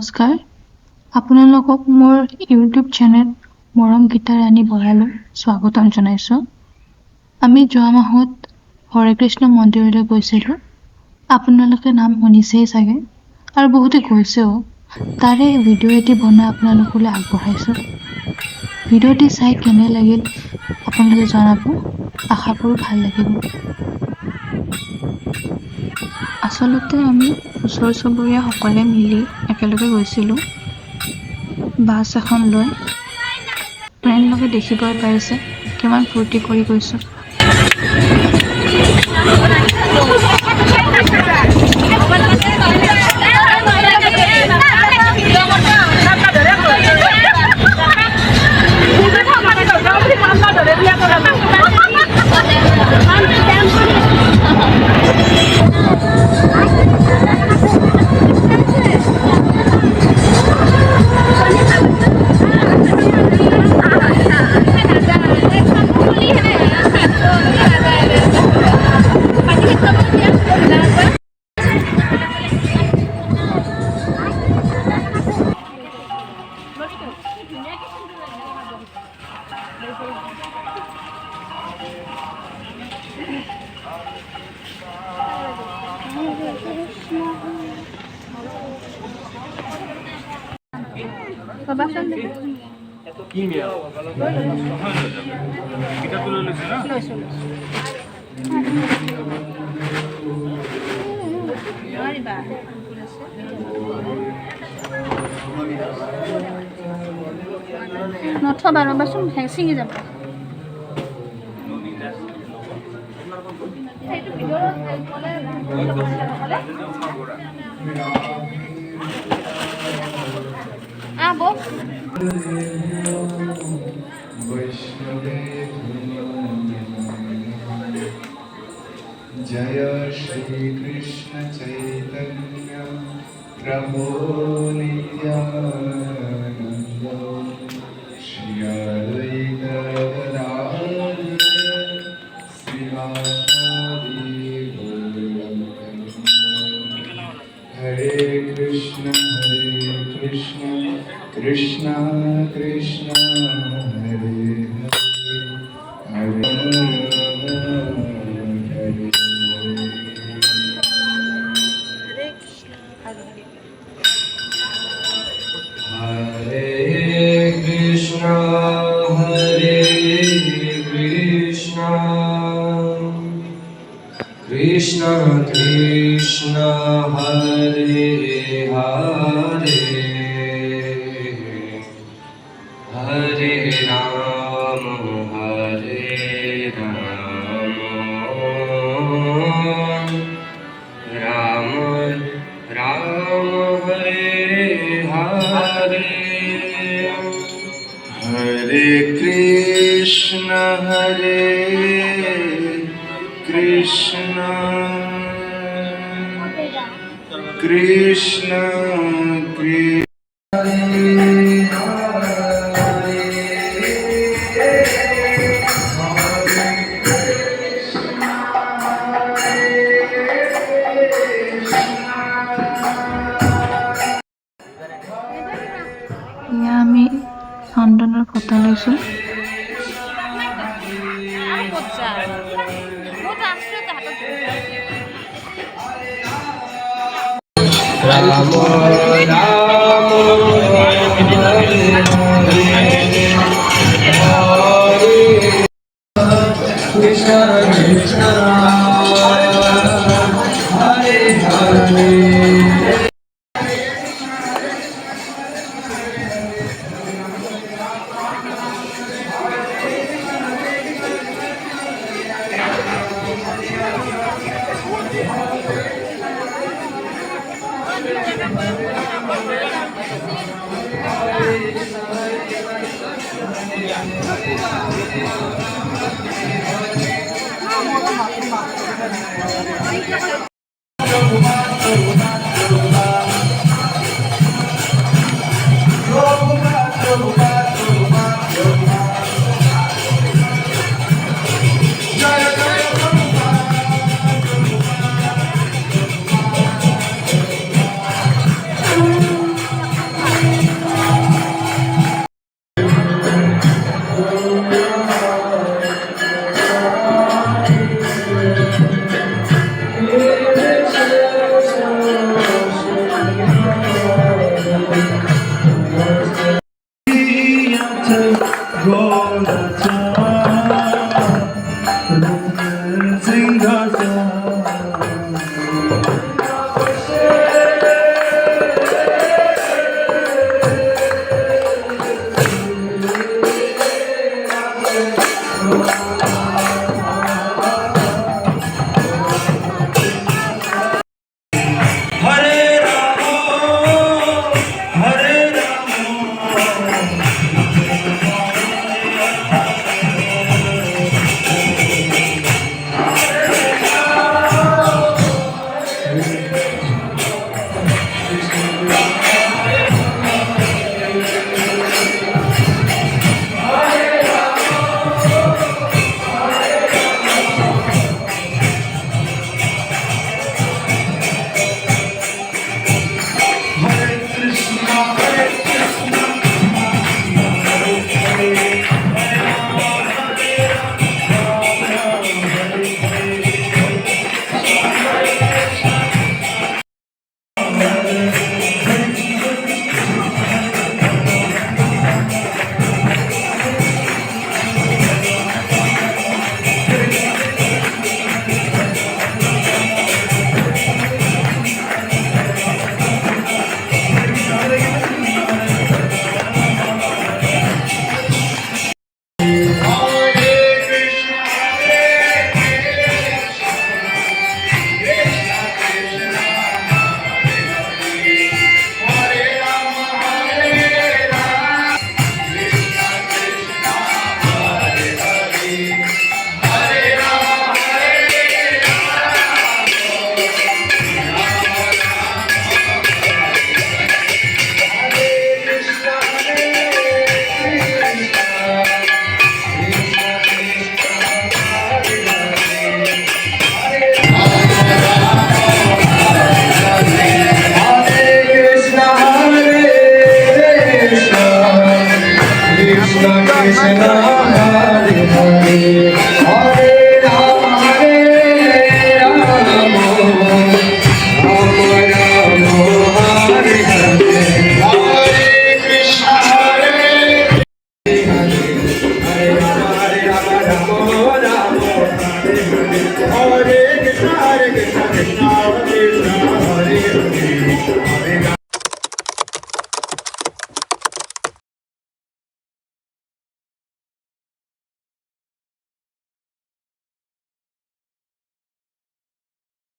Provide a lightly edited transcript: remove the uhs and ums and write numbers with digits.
নমস্কাৰ, আপোনালোকক মোৰ ইউটিউব চেনেল মৰম গীতা ৰাণী বৰালৈ স্বাগতম জনাইছোঁ। আমি যোৱা মাহত হৰে কৃষ্ণ মন্দিৰলৈ গৈছিলোঁ। আপোনালোকে নাম শুনিছেই চাগে আৰু বহুতে গৈছেও। তাৰে ভিডিঅ' এটি বনাই আপোনালোকলৈ আগবঢ়াইছোঁ। ভিডিঅ'টি চাই কেনে লাগিল আপোনালোকে জনাব, আশা কৰোঁ ভাল লাগিব। আচলতে আমি ওচৰ চুবুৰীয়া সকলে মিলি একেলগে গৈছিলোঁ বাছ এখন লৈ। আপোনালোকে দেখিবই পাৰিছে কিমান ফূৰ্তি কৰি গৈছোঁ। নথবা ৰ'বাচোন ছিঙি যাব। जय श्री कृष्ण चैतन्य प्रभु नित्यानंद श्री अद्वैत गदाधर श्रीवासादि गौरभक्त हरे कृष्ण कृष्ण कृष्ण हरे हरे कृष्ण कृष्ण हरे हरे हरे राम राम राम हरे हरे हरे कृष्ण कृष्ण कृष्ण এয়া আমি চন্দনৰ ফটো লৈছোঁ। राम राम कृष्ण कृष्ण हरे हरे गोविन्द